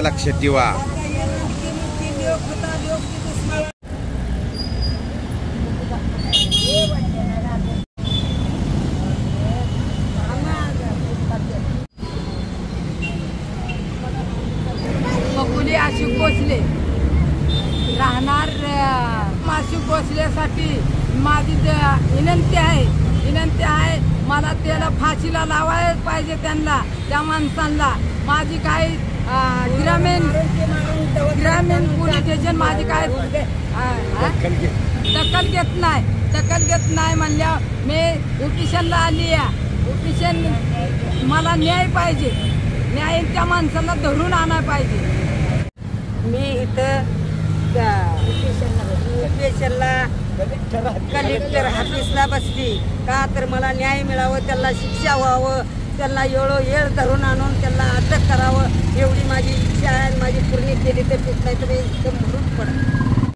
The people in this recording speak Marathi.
लक्षात ठेवा. बकुली अशोक भोसले राहणार अशोक भोसलेसाठी माझी विनंती आहे मला त्याला फाशीला लावायला पाहिजे. त्यांना त्या माणसांना माझी काही ग्रामीण पोलीस स्टेशन माझी काय दखल घेत नाही म्हणल्या. मी उपिशनला आली आहे. उपिशन मला न्याय पाहिजे. न्याय त्या माणसाला धरून आणायला पाहिजे. मी इथं उपिशनला कलेक्टर ऑफिसला बसली का तर मला न्याय मिळावं, त्याला शिक्षा व्हावं, त्यांना वेळ धरून आणून त्यांना अटक करावं एवढी माझी इच्छा आहे. माझी पूर्ण केली तर नाही तर मी इथं मरून पडत.